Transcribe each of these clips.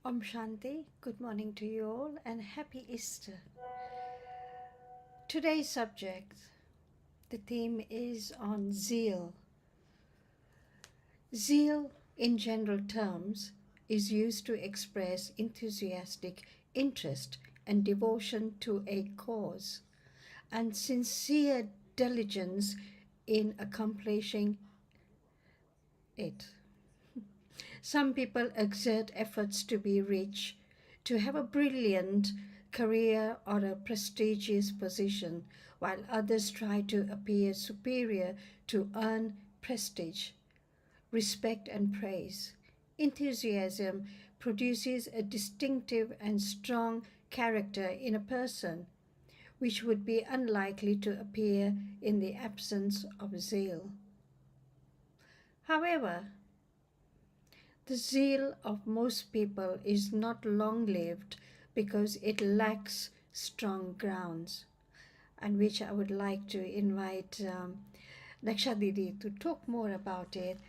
Om Shanti, good morning to you all and happy Easter. Today's subject, the theme is on zeal. Zeal, in general terms, is used to express enthusiastic interest and devotion to a cause and sincere diligence in accomplishing it. Some people exert efforts to be rich, to have a brilliant career or a prestigious position, while others try to appear superior to earn prestige, respect, and praise. Enthusiasm produces a distinctive and strong character in a person, which would be unlikely to appear in the absence of zeal. However, the zeal of most people is not long lived because it lacks strong grounds, and which I would like to invite Naksha Didi to talk more about it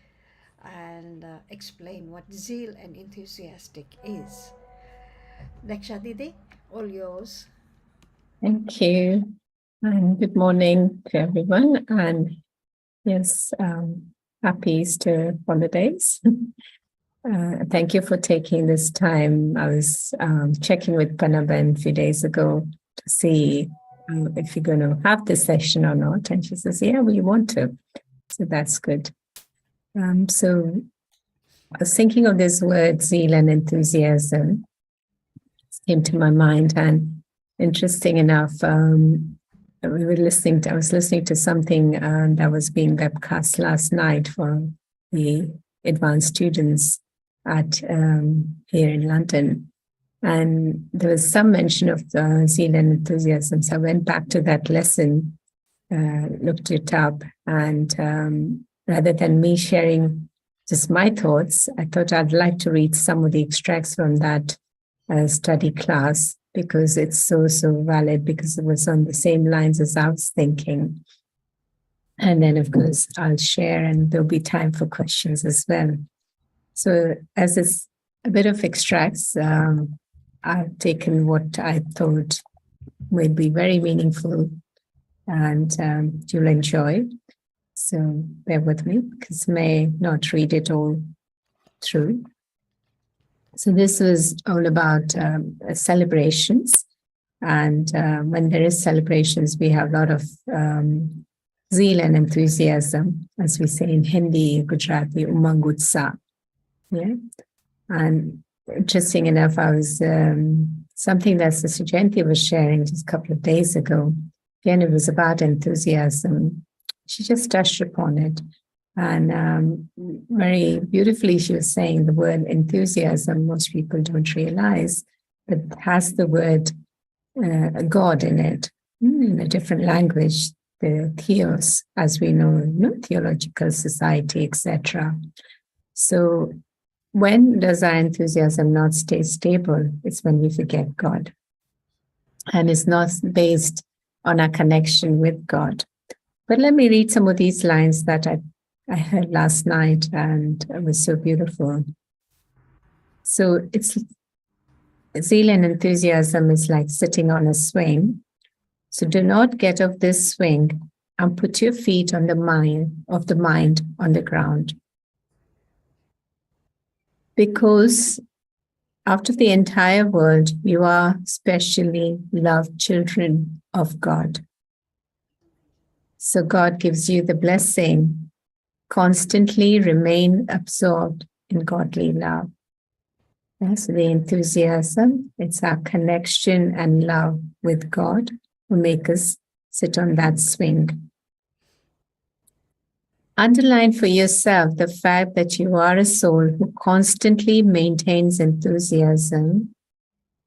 and explain what zeal and enthusiastic is. Naksha Didi, all yours. Thank you. And good morning to everyone. And yes, happy Easter holidays. Thank you for taking this time. I was checking with Panaben a few days ago to see if you're going to have this session or not. And she says, yeah, we want to. So that's good. So I was thinking of this word, zeal and enthusiasm. It came to my mind. And interesting enough, I was listening to something that was being webcast last night for the advanced students at here in London, and there was some mention of zeal and enthusiasm. So I went back to that lesson, looked it up, and rather than me sharing just my thoughts, I thought I'd like to read some of the extracts from that study class, because it's so valid, because it was on the same lines as I was thinking. And then, of course, I'll share, and there'll be time for questions as well. So as it's a bit of extracts, I've taken what I thought would be very meaningful and you'll enjoy. So bear with me because I may not read it all through. So this was all about celebrations. And when there is celebrations, we have a lot of zeal and enthusiasm, as we say in Hindi, Gujarati, umang utsaah. Yeah. And interesting enough, I was something that Sister Jayanti was sharing just a couple of days ago. Again, it was about enthusiasm. She just touched upon it. And very beautifully, she was saying the word enthusiasm, most people don't realize, but it has the word God in it, in a different language, the theos, as we know, theological society, etc. So when does our enthusiasm not stay stable? It's when we forget God. And it's not based on our connection with God. But let me read some of these lines that I heard last night, and it was so beautiful. So it's zeal and enthusiasm is like sitting on a swing. So do not get off this swing and put your feet on the mind on the ground. Because out of the entire world, you are specially loved children of God. So God gives you the blessing, constantly remain absorbed in godly love. Yes, the enthusiasm, it's our connection and love with God who make us sit on that swing. Underline for yourself the fact that you are a soul who constantly maintains enthusiasm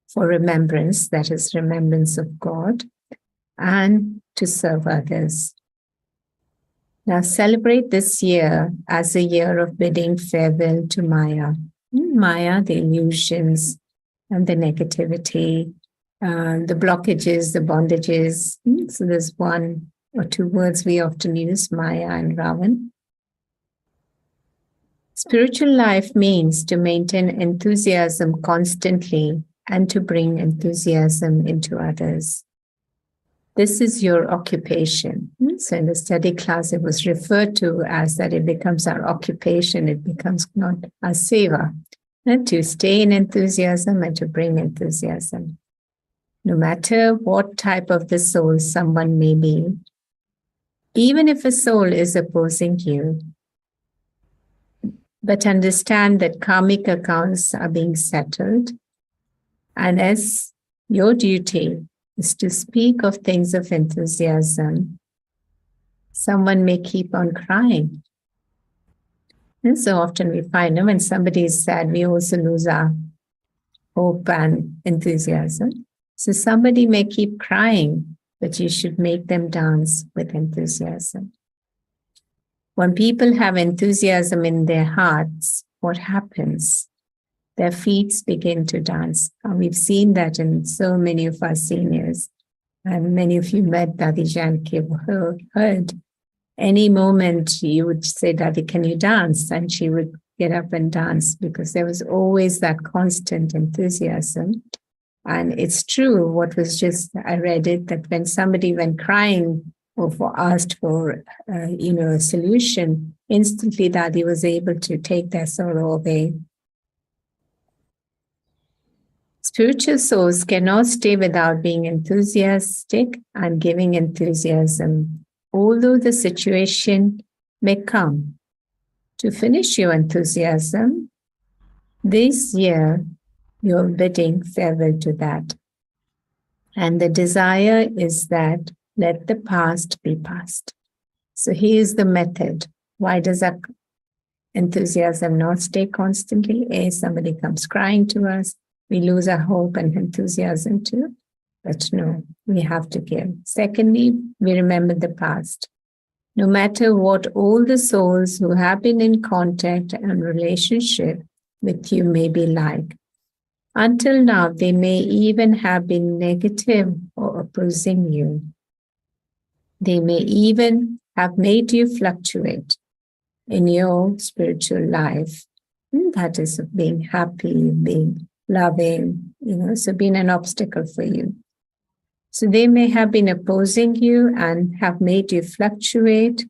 for remembrance, that is, remembrance of God, and to serve others. Now celebrate this year as a year of bidding farewell to Maya. Maya, the illusions and the negativity, the blockages, the bondages. So there's one or two words we often use, Maya and Ravan. Spiritual life means to maintain enthusiasm constantly and to bring enthusiasm into others. This is your occupation. So in the study class, it was referred to as that it becomes our occupation. It becomes not our seva. And to stay in enthusiasm and to bring enthusiasm. No matter what type of the soul someone may be, even if a soul is opposing you, but understand that karmic accounts are being settled. And as your duty is to speak of things of enthusiasm, someone may keep on crying. And so often we find when somebody is sad, we also lose our hope and enthusiasm. So somebody may keep crying, but you should make them dance with enthusiasm. When people have enthusiasm in their hearts, what happens? Their feet begin to dance. And we've seen that in so many of our seniors. And many of you met Dadi Janki, heard. Any moment you would say, Dadi, can you dance? And she would get up and dance because there was always that constant enthusiasm. And it's true, what was just, I read it, that when somebody went crying or asked for, a solution, instantly Dadi was able to take their sorrow away. Spiritual souls cannot stay without being enthusiastic and giving enthusiasm, although the situation may come. To finish your enthusiasm, this year you're bidding farewell to that. And the desire is that let the past be past. So here's the method. Why does that enthusiasm not stay constantly? Somebody comes crying to us, we lose our hope and enthusiasm too. But no, we have to give. Secondly, we remember the past. No matter what all the souls who have been in contact and relationship with you may be like, until now, they may even have been negative or opposing you. They may even have made you fluctuate in your spiritual life. That is being happy, being loving, so been an obstacle for you. So they may have been opposing you and have made you fluctuate.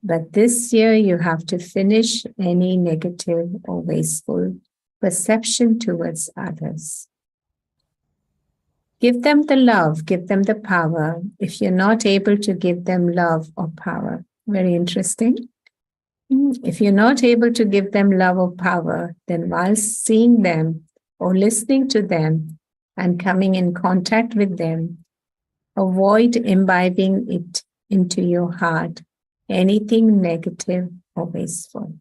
But this year you have to finish any negative or wasteful perception towards others. Give them the love, give them the power. If you're not able to give them love or power, very interesting. If you're not able to give them love or power, then while seeing them or listening to them and coming in contact with them, avoid imbibing it into your heart, anything negative or wasteful.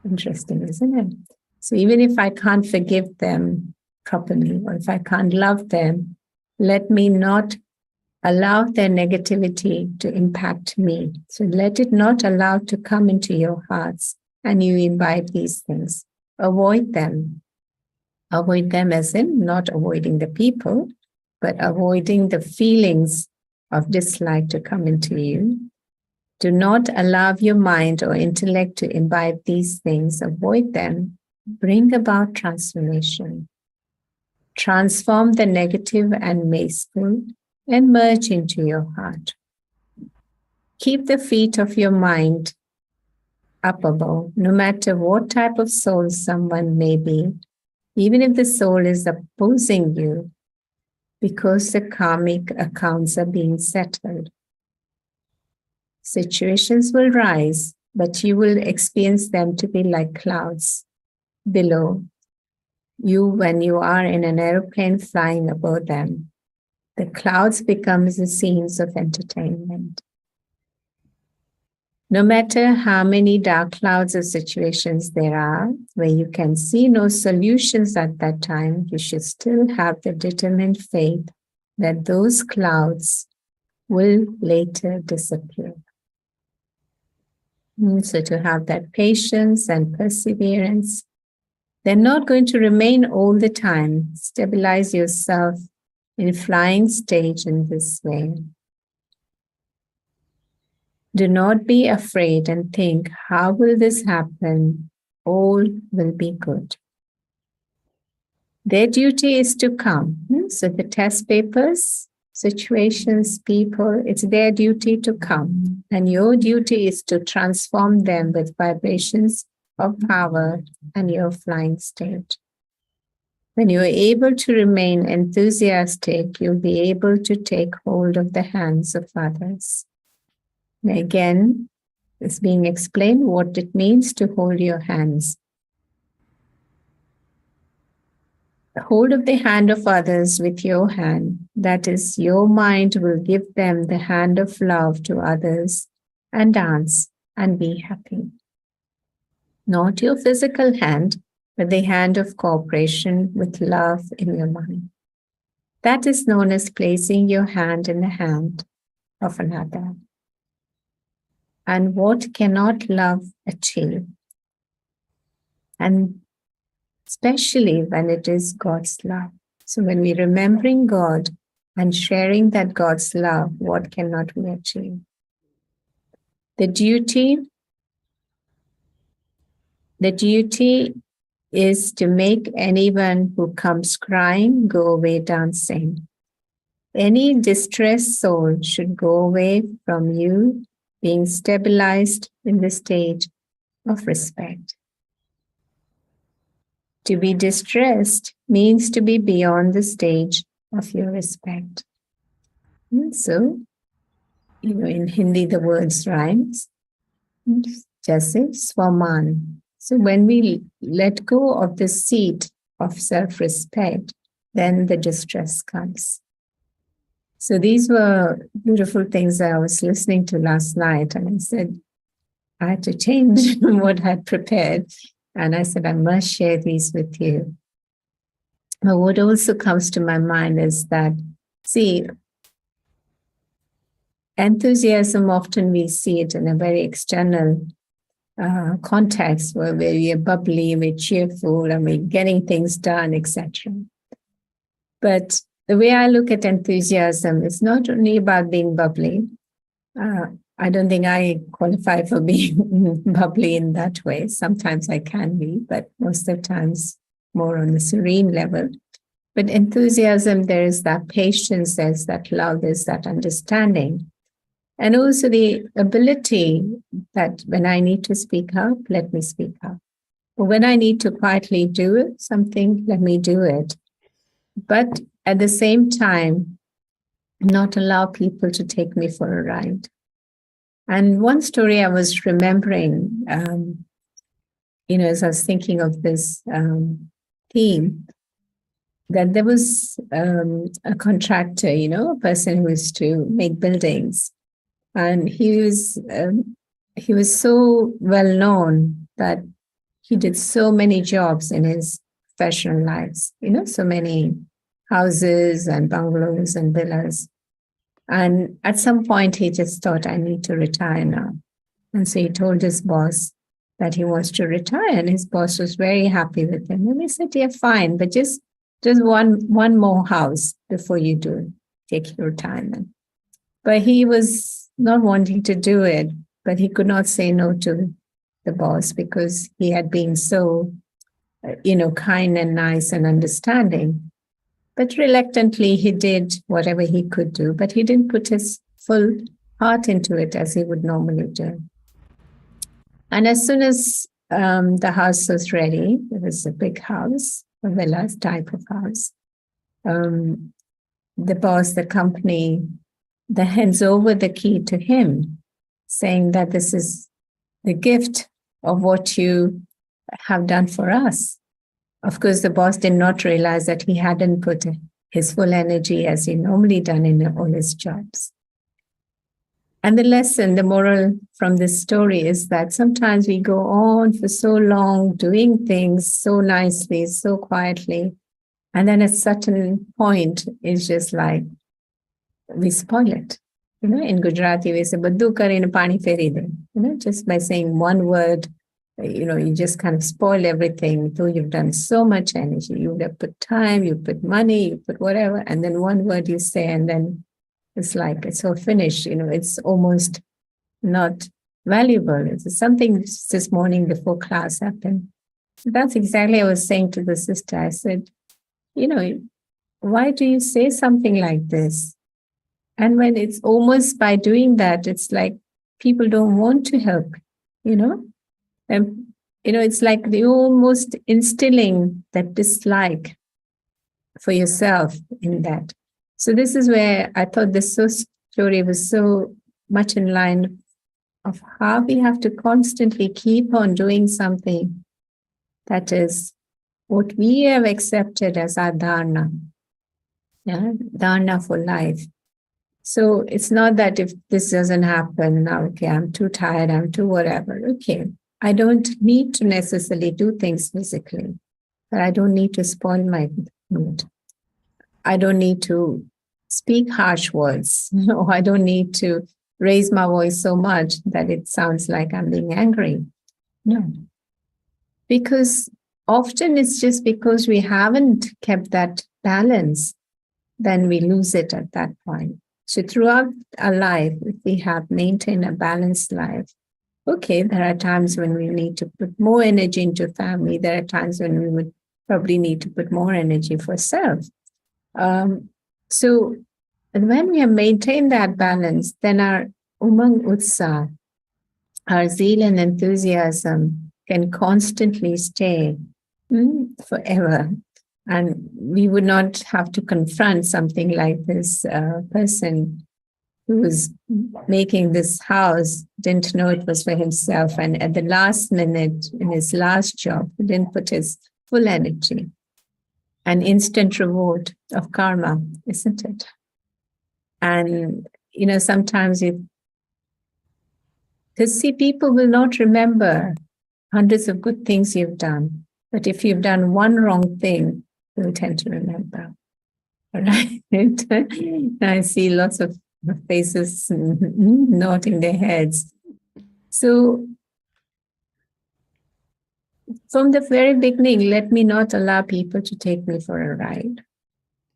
Interesting, isn't it? So even if I can't forgive them properly, or if I can't love them, let me not allow their negativity to impact me. So let it not allow to come into your hearts and you imbibe these things. Avoid them. Avoid them as in not avoiding the people, but avoiding the feelings of dislike to come into you. Do not allow your mind or intellect to imbibe these things. Avoid them. Bring about transformation. Transform the negative and wasteful and merge into your heart. Keep the feet of your mind up above, no matter what type of soul someone may be, even if the soul is opposing you, because the karmic accounts are being settled. Situations will rise, but you will experience them to be like clouds below you when you are in an aeroplane flying above them. The clouds become the scenes of entertainment. No matter how many dark clouds or situations there are, where you can see no solutions at that time, you should still have the determined faith that those clouds will later disappear. So to have that patience and perseverance, they're not going to remain all the time. Stabilize yourself in flying stage in this way. Do not be afraid and think, how will this happen? All will be good. Their duty is to come. So the test papers, situations, people, it's their duty to come. And your duty is to transform them with vibrations of power and your flying state. When you are able to remain enthusiastic, you'll be able to take hold of the hands of others. And again, it's being explained what it means to hold your hands. Hold of the hand of others with your hand. That is, your mind will give them the hand of love to others and dance and be happy. Not your physical hand, but the hand of cooperation with love in your mind. That is known as placing your hand in the hand of another. And what cannot love achieve? And especially when it is God's love. So when we're remembering God and sharing that God's love, what cannot we achieve? The duty is to make anyone who comes crying go away dancing. Any distressed soul should go away from you being stabilized in the stage of respect. To be distressed means to be beyond the stage of your respect. And so, in Hindi, the words rhymes. Jaise swaman. So when we let go of the seat of self-respect, then the distress comes. So these were beautiful things I was listening to last night, and I said, I had to change what I had prepared. And I said, I must share these with you. But what also comes to my mind is that, see, enthusiasm, often we see it in a very external context where we are bubbly, we're cheerful, and we're getting things done, etc. But the way I look at enthusiasm is not only about being bubbly. I don't think I qualify for being bubbly in that way. Sometimes I can be, but most of the times more on the serene level. But enthusiasm, there is that patience, there's that love, there's that understanding. And also the ability that when I need to speak up, let me speak up. Or when I need to quietly do something, let me do it. But at the same time, not allow people to take me for a ride. And one story I was remembering, as I was thinking of this theme, that there was a contractor, a person who used to make buildings, and he was so well known that he did so many jobs in his professional lives, so many houses and bungalows and villas. And at some point, he just thought, I need to retire now. And so he told his boss that he wants to retire, and his boss was very happy with him. And he said, yeah, fine, but just one more house before you take your retirement. But he was not wanting to do it, but he could not say no to the boss because he had been so, kind and nice and understanding. But reluctantly, he did whatever he could do, but he didn't put his full heart into it as he would normally do. And as soon as the house was ready, it was a big house, a villa type of house. The boss, the company, that hands over the key to him, saying that this is the gift of what you have done for us. Of course, the boss did not realize that he hadn't put his full energy as he normally done in all his jobs. And the lesson, the moral from this story is that sometimes we go on for so long doing things so nicely, so quietly, and then at a certain point, it's just like we spoil it. In Gujarati, we say, "Baddu karine pani feri de." Just by saying one word, you just kind of spoil everything. Though you've done so much energy, you have put time, you put money, you put whatever, and then one word you say, and then it's like it's all finished. It's almost not valuable. It's something this morning before class happened. So that's exactly what I was saying to the sister. I said, why do you say something like this? And when it's almost by doing that, it's like people don't want to help, And, it's like they're almost instilling that dislike for yourself in that. So this is where I thought this story was so much in line of how we have to constantly keep on doing something that is what we have accepted as our dharna, dharna for life. So it's not that if this doesn't happen now, okay, I'm too tired, I'm too whatever. Okay, I don't need to necessarily do things physically, but I don't need to spoil my mood. I don't need to speak harsh words. I don't need to raise my voice so much that it sounds like I'm being angry. No. Because often it's just because we haven't kept that balance, then we lose it at that point. So throughout our life, if we have maintained a balanced life, okay, there are times when we need to put more energy into family. There are times when we would probably need to put more energy for self. So when we have maintained that balance, then our umang utsa, our zeal and enthusiasm can constantly stay forever. And we would not have to confront something like this person who was making this house, didn't know it was for himself. And at the last minute, in his last job, he didn't put his full energy. An instant reward of karma, isn't it? And, sometimes because see, people will not remember hundreds of good things you've done. But if you've done one wrong thing, you'll tend to remember. Right? I see lots of faces nodding their heads. So from the very beginning, let me not allow people to take me for a ride.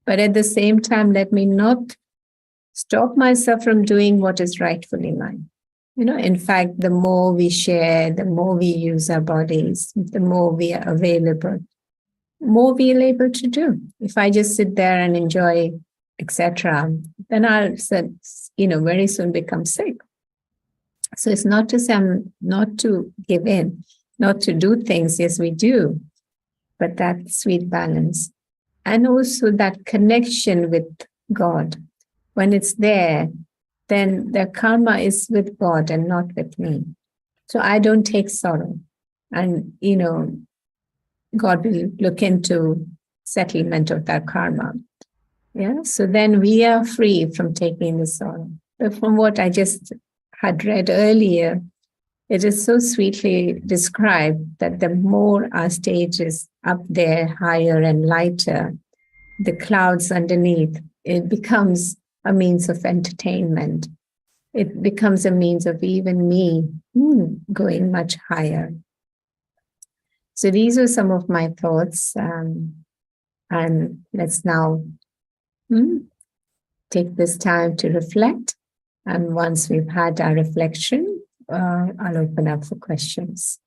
But at the same time, let me not stop myself from doing what is rightfully mine. In fact, the more we share, the more we use our bodies, the more we are available. more we're able to do. If I just sit there and enjoy, etc., then I'll, very soon become sick. So it's not to say I'm not to give in, not to do things. Yes, we do, but that sweet balance. And also that connection with God. When it's there, then the karma is with God and not with me. So I don't take sorrow. And, God will look into settlement of that karma. Yeah. So then we are free from taking the sorrow. But from what I just had read earlier, it is so sweetly described that the more our stage is up there, higher and lighter, the clouds underneath, it becomes a means of entertainment. It becomes a means of even me going much higher. So these are some of my thoughts. And let's now take this time to reflect. And once we've had our reflection, I'll open up for questions.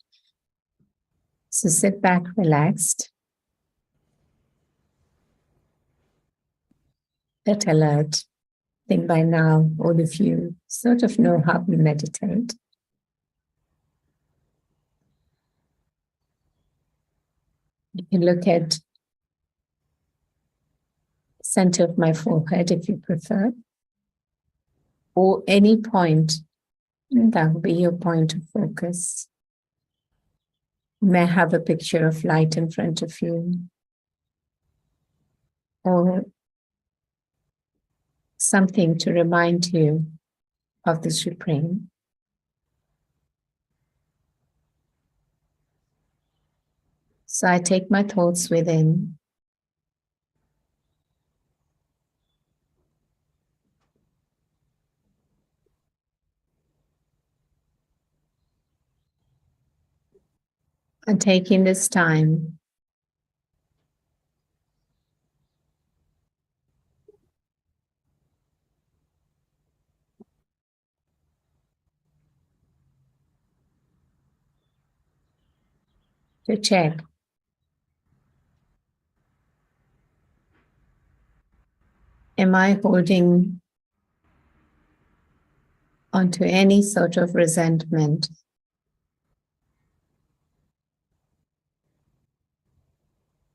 So sit back, relaxed, get alert. I think by now, all of you sort of know how we meditate. You can look at the center of my forehead if you prefer, or any point that will be your point of focus. You may have a picture of light in front of you, or something to remind you of the Supreme. So I take my thoughts within, and taking this time to check, am I holding onto any sort of resentment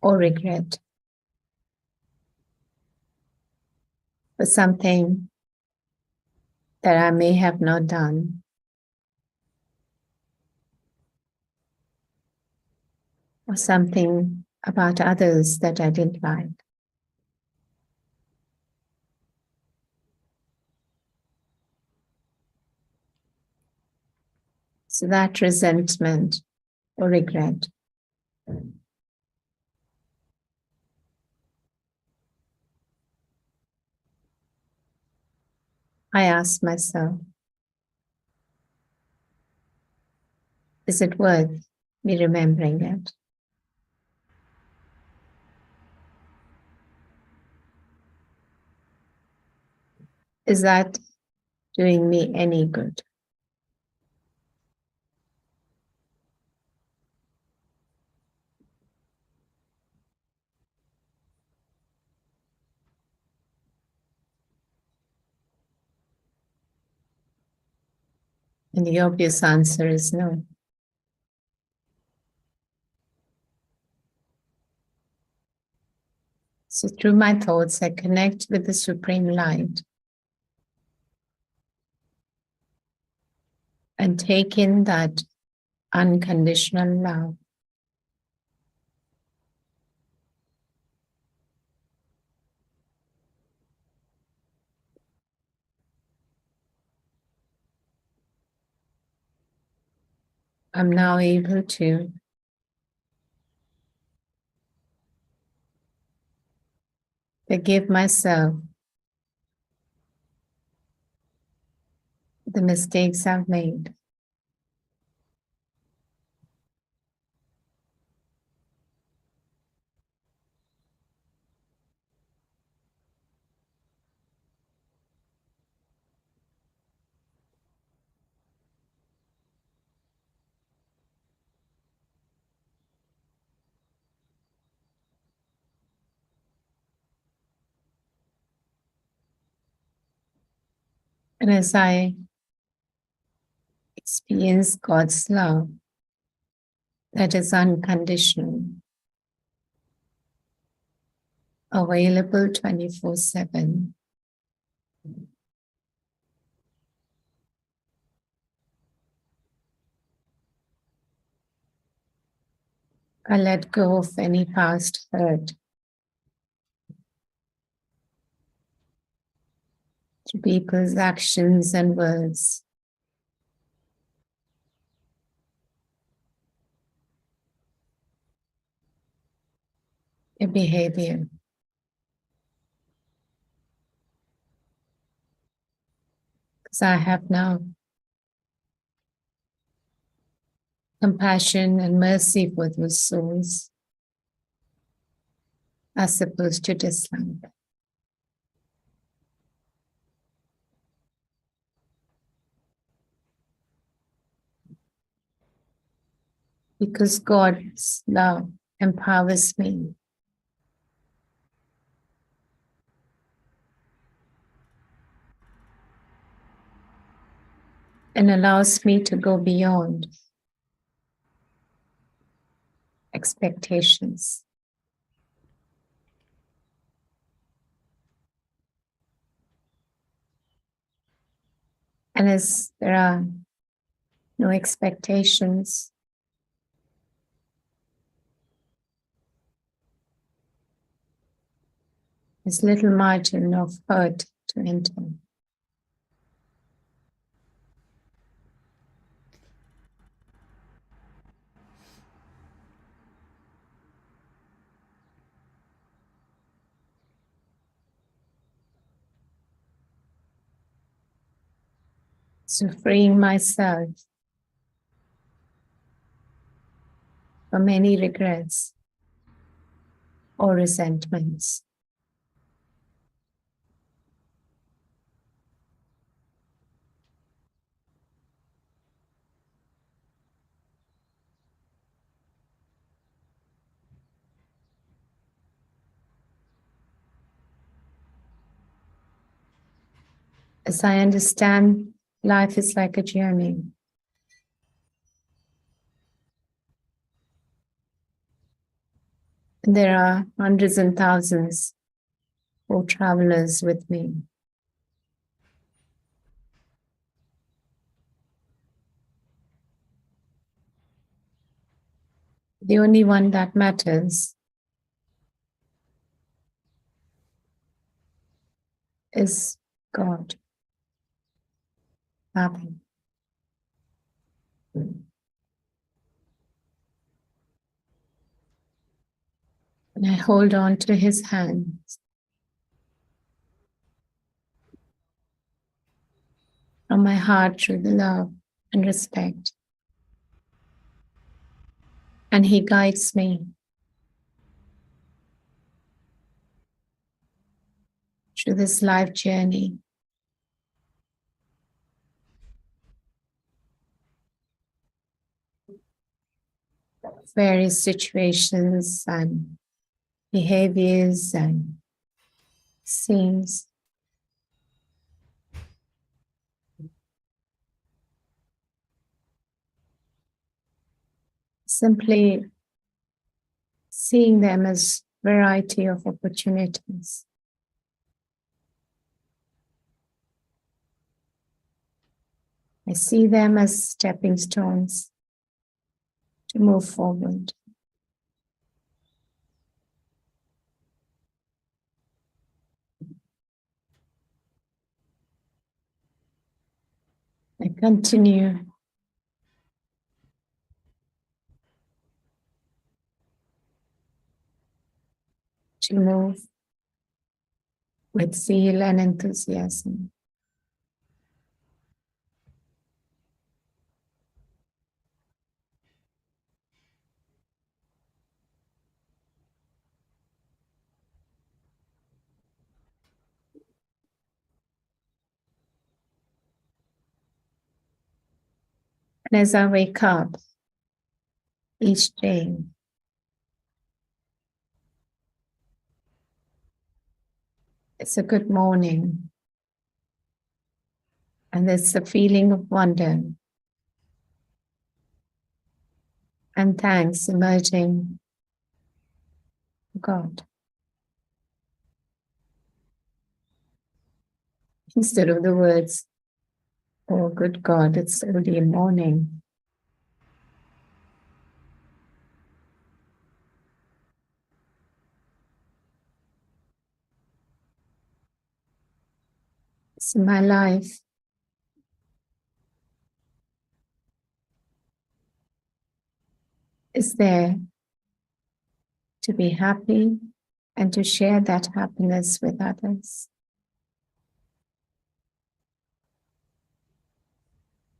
or regret for something that I may have not done, or something about others that I didn't like. So that resentment or regret, I ask myself, is it worth me remembering it? Is that doing me any good? And the obvious answer is no. So through my thoughts, I connect with the Supreme Light and take in that unconditional love. I'm now able to forgive myself the mistakes I've made. And as I experience God's love that is unconditional, available 24/7, I let go of any past hurt to people's actions and words, their behavior. Because I have now compassion and mercy for those souls are supposed to dislike. Because God's love empowers me and allows me to go beyond expectations. And as there are no expectations, there's little margin of hurt to enter. So freeing myself from any regrets or resentments. As I understand, life is like a journey. And there are hundreds and thousands of travelers with me. The only one that matters is God. Abba. And I hold on to his hands from my heart through the love and respect. And he guides me through this life journey. Various situations and behaviors and scenes. Simply seeing them as variety of opportunities. I see them as stepping stones to move forward. I continue to move with zeal and enthusiasm. And as I wake up each day, it's a good morning. And there's the feeling of wonder and thanks emerging. God. Instead of the words, oh, good God, it's early morning. So my life is there to be happy and to share that happiness with others.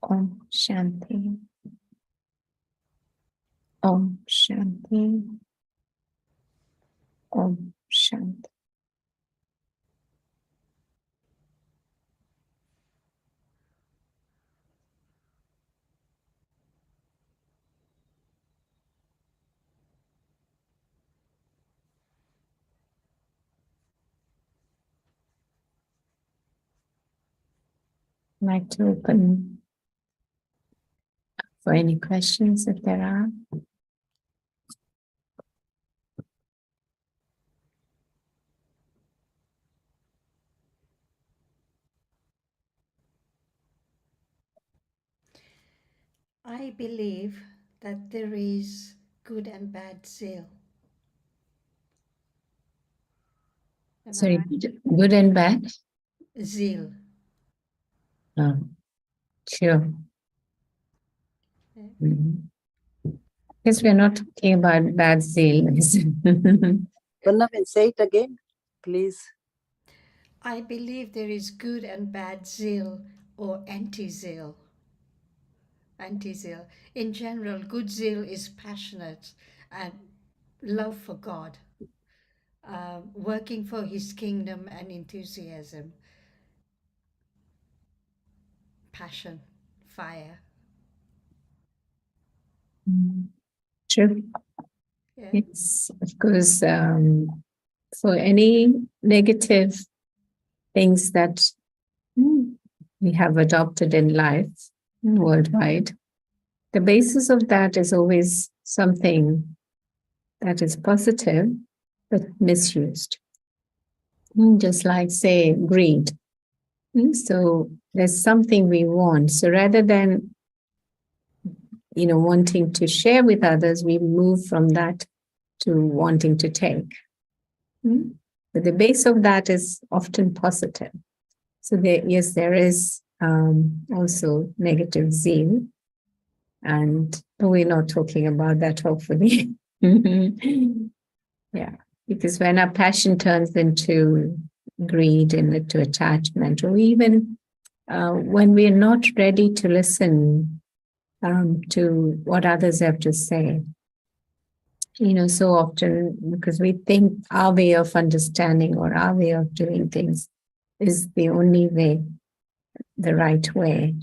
Om Shanti. Om Shanti. Om Shanti. I'd like to open for any questions if there are. I believe that there is good and bad zeal. Am I Sorry, right? good and bad? Zeal. Oh, sure. Yeah. Mhm. Yes, we're not talking about bad zeal. Panna, say it again, please. I believe there is good and bad zeal or anti-zeal. Anti-zeal. In general, good zeal is passionate and love for God, working for His kingdom and enthusiasm, passion, fire. True. Yeah. It's, of course, for any negative things that we have adopted in life worldwide, the basis of that is always something that is positive but misused. Just like, say, greed. So there's something we want. So rather than, wanting to share with others, we move from that to wanting to take. But the base of that is often positive. So yes, there is also negative zeal. And we're not talking about that, hopefully. Yeah, because when our passion turns into greed and into attachment, or even when we're not ready to listen to what others have to say, so often because we think our way of understanding or our way of doing things is the only way, the right way.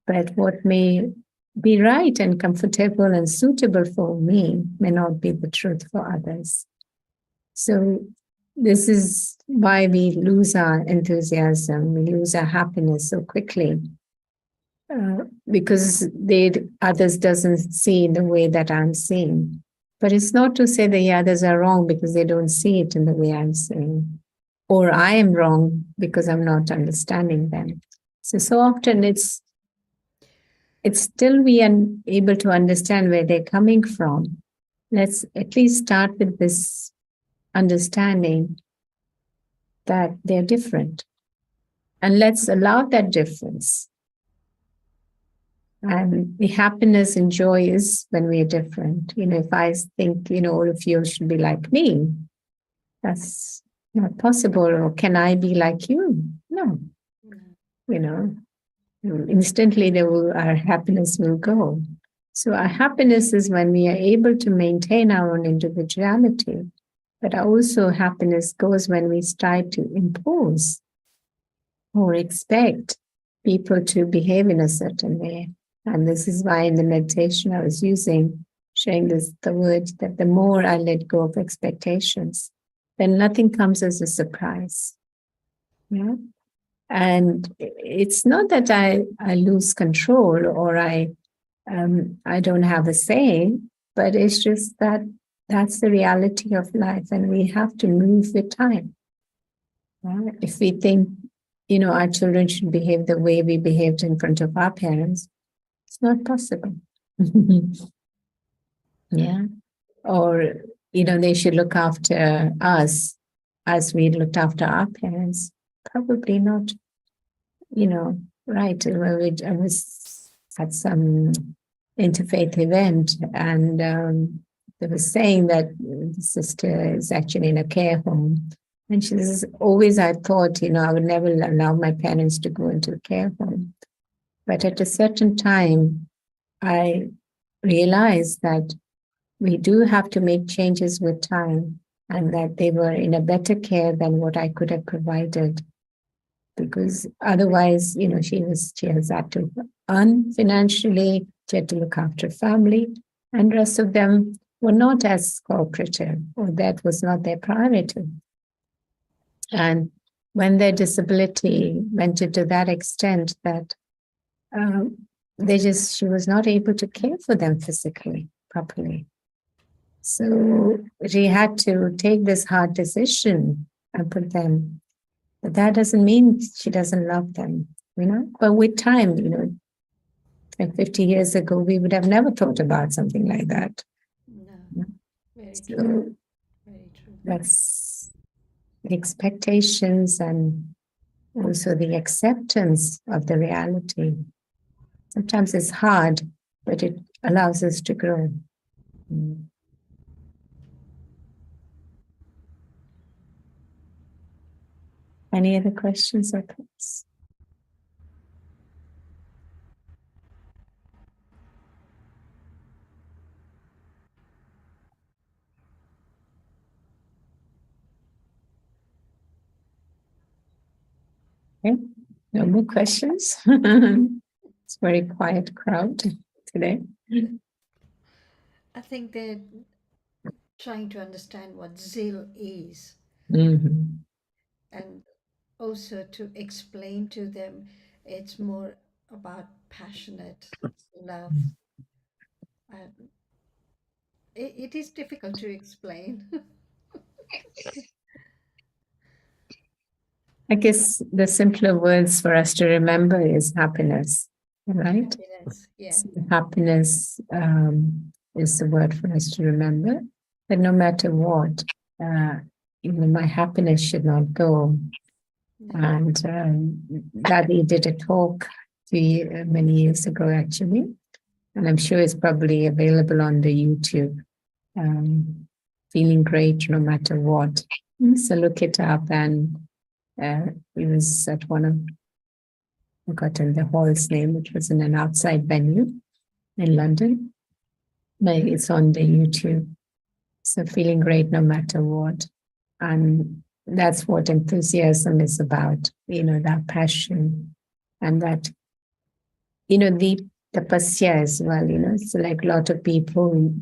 But what may be right and comfortable and suitable for me may not be the truth for others. So this is why we lose our enthusiasm, we lose our happiness so quickly, because others doesn't see in the way that I'm seeing. But it's not to say the others are wrong because they don't see it in the way I'm seeing, or I am wrong because I'm not understanding them. So often it's still we are able to understand where they're coming from. Let's at least start with this understanding that they're different. And let's allow that difference. And the happiness and joy is when we're different. If I think, all of you should be like me, that's not possible. Or can I be like you? No. Instantly our happiness will go. So our happiness is when we are able to maintain our own individuality. But also happiness goes when we strive to impose or expect people to behave in a certain way. And this is why in the meditation I was sharing the word that the more I let go of expectations, then nothing comes as a surprise. Yeah. And it's not that I lose control or I don't have a say, but it's just that that's the reality of life, and we have to move with time. Right? If we think, our children should behave the way we behaved in front of our parents, it's not possible. Yeah. Or, they should look after us as we looked after our parents. Probably not, right. I was at some interfaith event, and they were saying that the sister is actually in a care home. And she says, always I thought, I would never allow my parents to go into a care home. But at a certain time, I realized that we do have to make changes with time, and that they were in a better care than what I could have provided. Because otherwise, she has had to earn financially, she had to look after family, and the rest of them were not as cooperative, or that was not their priority. And when their disability went into that extent that she was not able to care for them physically properly. So she had to take this hard decision and put them. But that doesn't mean she doesn't love them, But with time, like 50 years ago, we would have never thought about something like that. No, very So true. Very true. that's the expectations and also the acceptance of the reality. Sometimes it's hard, but it allows us to grow. Any other questions or thoughts? Okay, no more questions. It's a very quiet crowd today. I think they're trying to understand what zeal is, Mm-hmm. and also to explain to them it's more about passionate love. And it is difficult to explain. I guess the simpler words for us to remember is happiness, right? Happiness, yeah. So happiness is the word for us to remember. That no matter what, my happiness should not go. No. And Daddy did a talk many years ago, actually, and I'm sure it's probably available on the YouTube. Feeling great no matter what. So look it up, and it was at one of, I forgotten the hall's name. It was in an outside venue in London. But it's on the YouTube. So feeling great no matter what. And that's what enthusiasm is about, that passion and that, the tapasya as well, it's like a lot of people,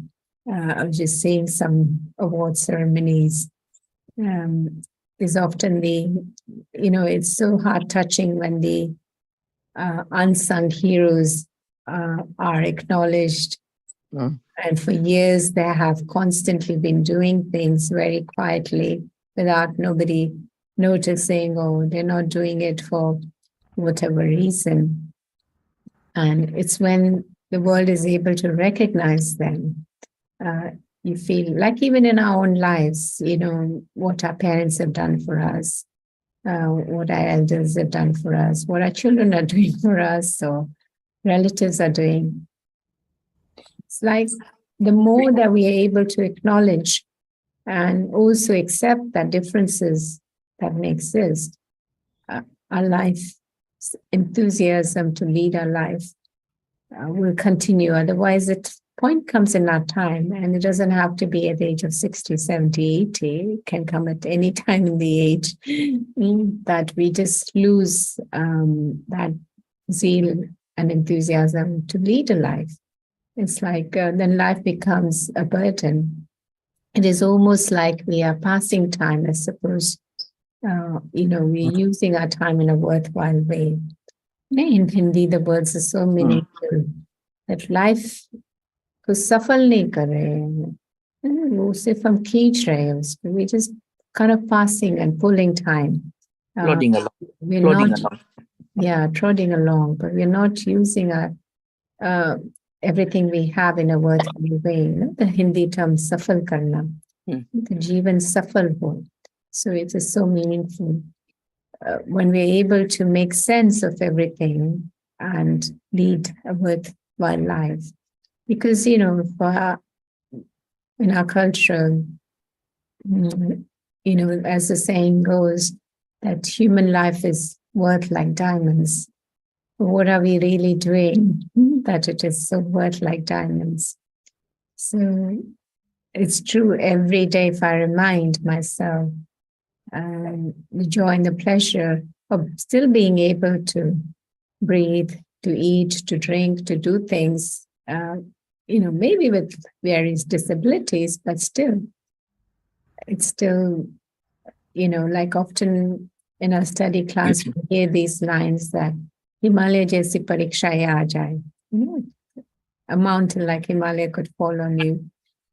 I was just saying some award ceremonies, is often it's so heart touching when the unsung heroes are acknowledged. And for years, they have constantly been doing things very quietly without nobody noticing, or they're not doing it for whatever reason. And it's when the world is able to recognize them. You feel like even in our own lives, what our parents have done for us, what our elders have done for us, what our children are doing for us, or relatives are doing. It's like the more that we are able to acknowledge and also accept that differences that may exist, our life enthusiasm to lead our life will continue. Otherwise, the point comes in our time, and it doesn't have to be at the age of 60, 70, 80. It can come at any time in the age that we just lose that zeal and enthusiasm to lead a life. It's like then life becomes a burden. It is almost like we are passing time, I suppose. we're using our time in a worthwhile way. In Hindi, the words are so meaningful that life को सफल नहीं कर रहे हैं, वो सिर्फ हम खींच रहे हैं उसको. We just kind of passing and pulling time. Plodding along. We're Plodding not, along. yeah, trotting along, but we're not using our everything we have in a worthwhile way. The Hindi term safal karna, the जीवन सफल हो. So it is so meaningful when we're able to make sense of everything and lead a worthwhile life. Because, in our culture, as the saying goes, that human life is worth like diamonds. What are we really doing that it is so worth like diamonds? So it's true every day if I remind myself the joy and the pleasure of still being able to breathe, to eat, to drink, to do things, maybe with various disabilities, but still, it's still, like often in our study class, we hear these lines that Himalaya jaisi parikshaya aa jaye. A mountain like Himalaya could fall on you,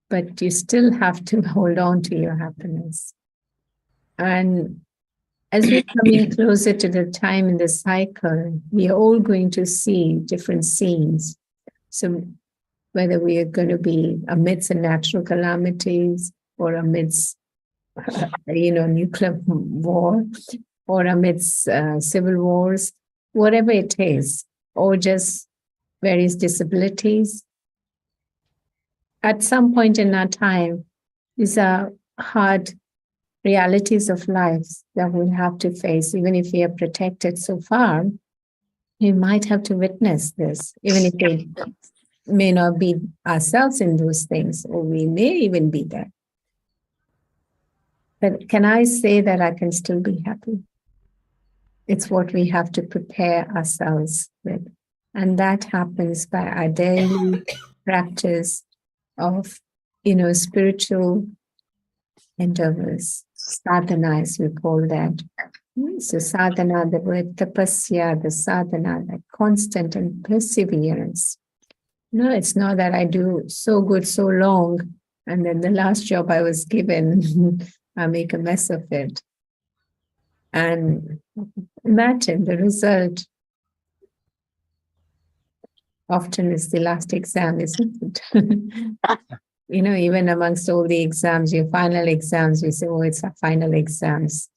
but you still have to hold on to your happiness. And as we're coming closer to the time in the cycle, we are all going to see different scenes. So whether we are going to be amidst the natural calamities or amidst, nuclear war or amidst civil wars, whatever it is, or just various disabilities, at some point in our time, these are hard realities of life that we'll have to face. Even if we are protected so far, we might have to witness this, even if we may not be ourselves in those things, or we may even be there. But can I say that I can still be happy? It's what we have to prepare ourselves with. And that happens by our daily practice of, spiritual endeavors. Sadhana, as we call that. So sadhana, the word tapasya, the sadhana, that constant and perseverance. No, it's not that I do so good so long, and then the last job I was given, I make a mess of it. And imagine the result often is the last exam, isn't it? Even amongst all the exams, your final exams, we say, oh, it's our final exams.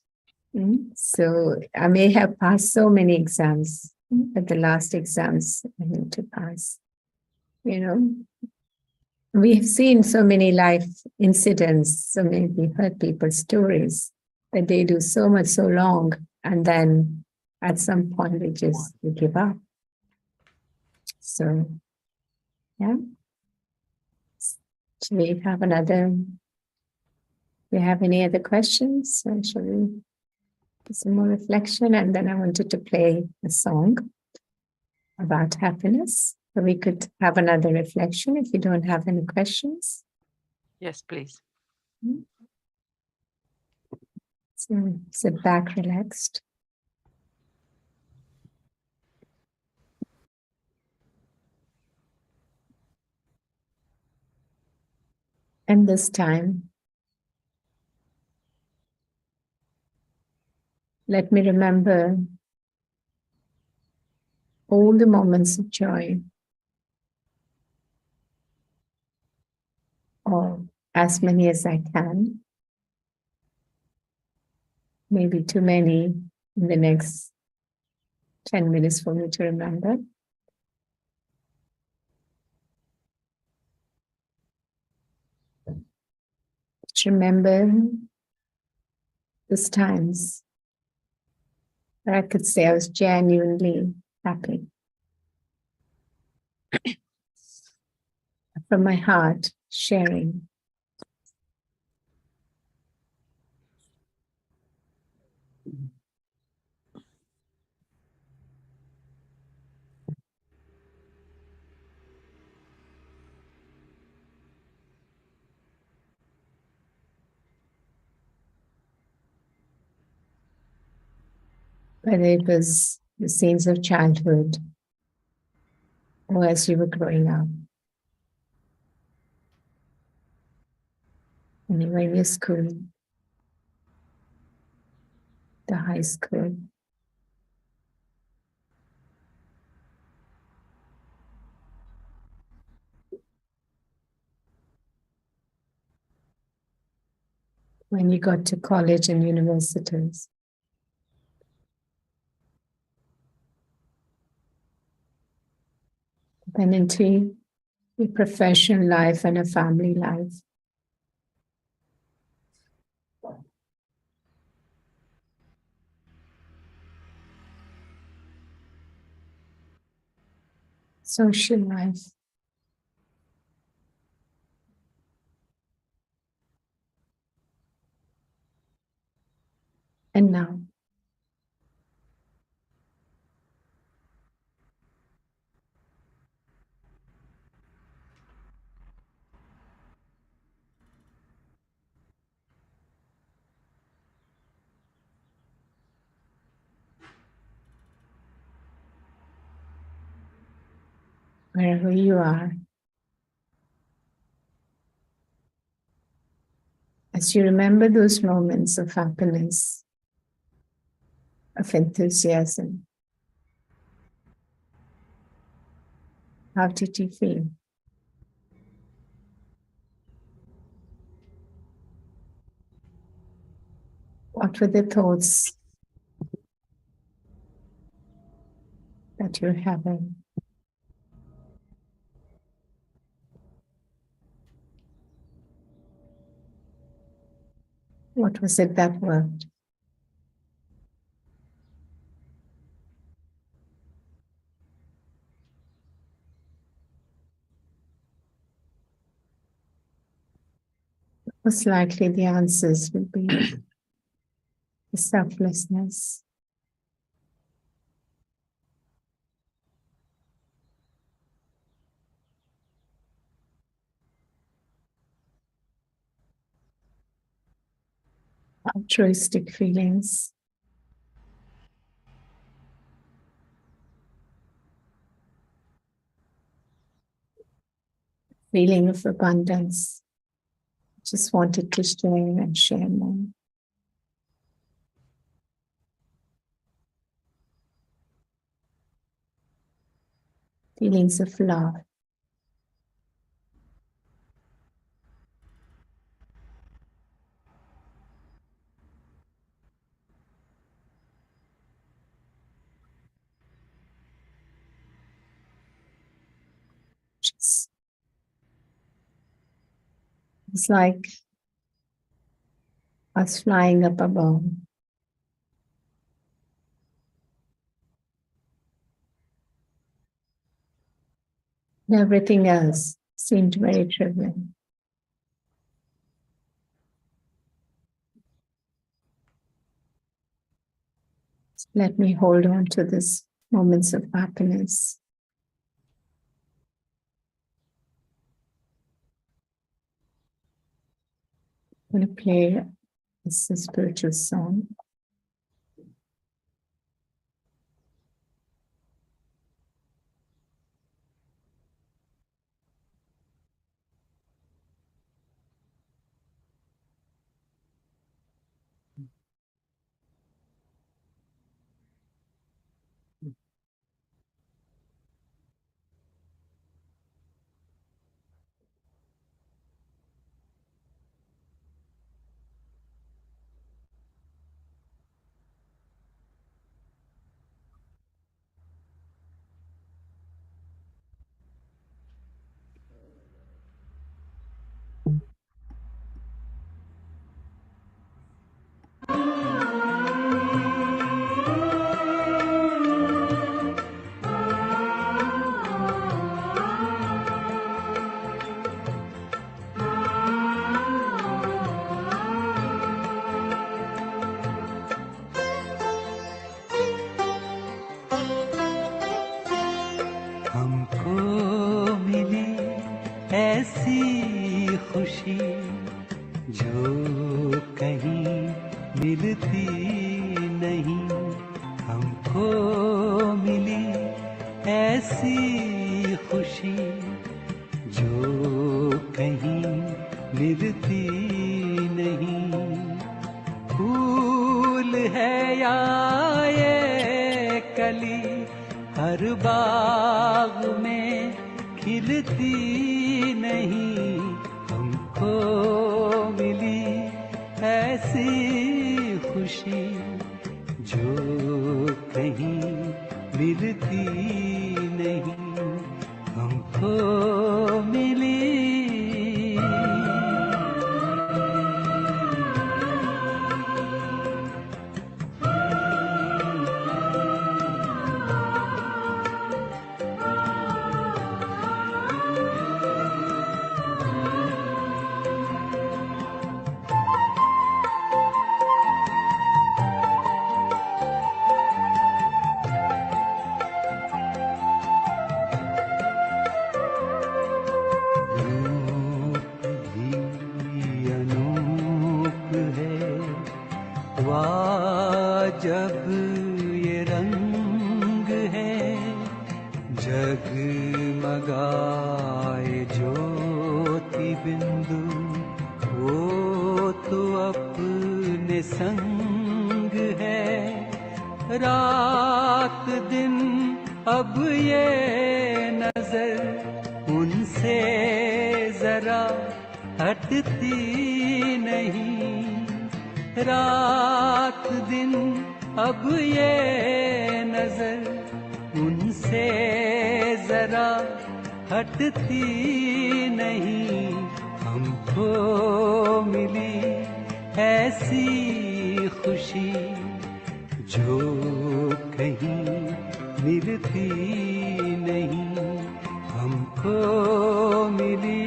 So I may have passed so many exams, but the last exams I need to pass. We've seen so many life incidents, so many we've heard people's stories that they do so much so long, and then at some point they give up. So, yeah. Should we have another? Do you have any other questions? Or shall we do some more reflection? And then I wanted to play a song about happiness. So we could have another reflection if you don't have any questions. Yes, please. So sit back, relaxed. And this time, let me remember all the moments of joy, or as many as I can. Maybe too many in the next 10 minutes for me to remember. Just remember those times where I could say I was genuinely happy. From my heart, sharing. whether it was the scenes of childhood or as you were growing up, when you were in your school, the high school. When you got to college and universities. Then into a professional life and a family life. Social life. And now. Wherever you are, as you remember those moments of happiness, of enthusiasm, how did you feel? What were the thoughts that you're having? What was it that worked? Most likely the answers would be the selflessness, altruistic feelings, feeling of abundance, just wanted to share and share more. Feelings of love. Just, it's like us flying up above. And everything else seemed very trivial. Let me hold on to these moments of happiness. I'm going to play this spiritual song. हमको मिली ऐसी खुशी जो कहीं मिलती नहीं, हमको मिली ऐसी खुशी जो कहीं मिलती नहीं। फूल है या ये कली हर बाग में खिलती नहीं। हमको मिली ऐसी खुशी जो कहीं मिलती नहीं। हमको मिली। रूप भी अनूप है वाजब ये रंग है। जगमगाए ज्योति बिंदु वो तो अपने संग है। रात दिन अब ये नजर उनसे जरा हटती नहीं। रात दिन अब ये नजर उनसे जरा हटती नहीं। हमको मिली ऐसी खुशी जो कहीं मिलती नहीं। हमको मिली।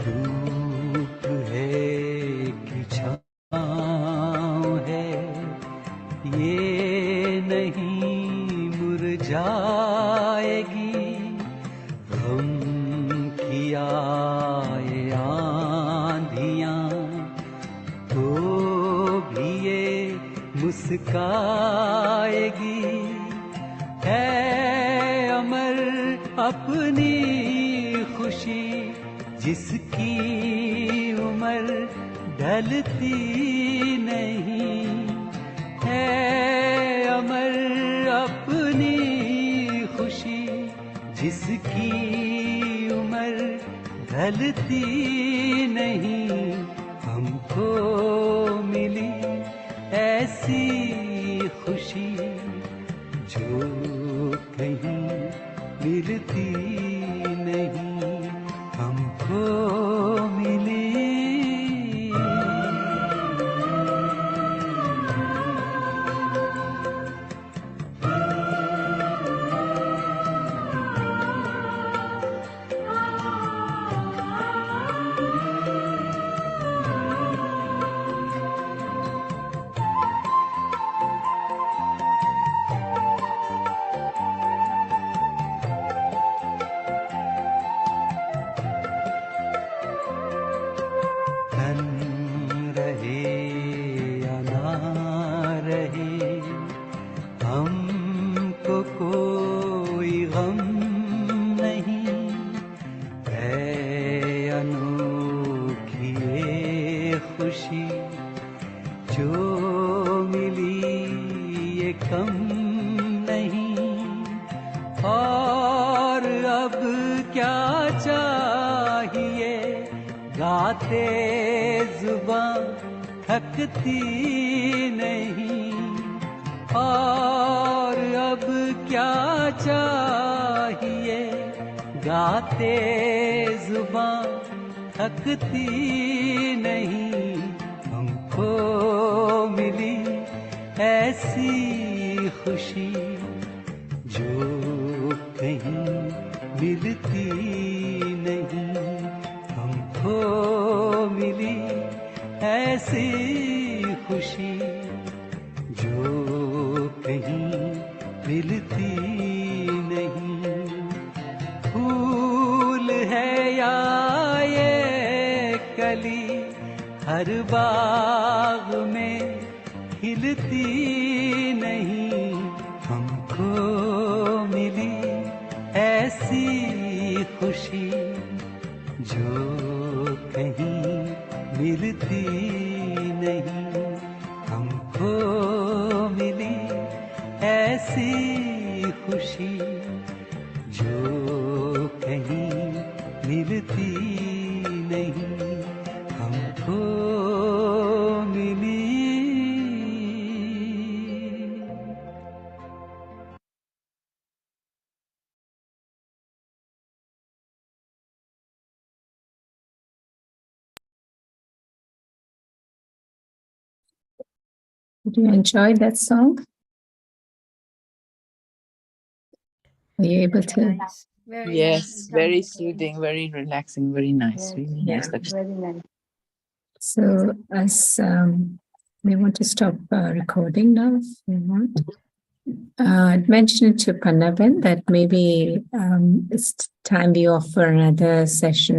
धूप है कि छाँव है ये नहीं मुरझाएगी। गम की आए आंधियाँ तो भी ये मुस्काएगी। है अमर अपनी खुशी जिसकी उम्र ढलती नहीं। है अमर अपनी खुशी जिसकी उम्र ढलती नहीं। हमको मिली ऐसी खुशी जो कहीं मिलती नहीं। हमको मिली। धन रहे या ना रहे हमको कोई गम नहीं। है अनोखी ये खुशी जो मिली ये कम नहीं। और अब क्या चाहिए गाते जुबां थकती नहीं। और अब क्या चाहिए गाते जुबां थकती नहीं। हमको मिली ऐसी खुशी जो कहीं मिलती नहीं, हमको मिली ऐसी खुशी जो कहीं मिलती नहीं। फूल है या ये कली हर बाग में खिलती नहीं, हमको मिली ऐसी खुशी जो कहीं मिलती नहीं, हमको मिली ऐसी खुशी जो कहीं मिलती नहीं, हमको मिली। Did you enjoy that song? Were you able to? Nice. Very Yes, nice. very soothing, very relaxing, very nice. Really nice. Yeah. So as we want to stop recording now, if you want. I'd mentioned to Pannaben that maybe it's time we offer another session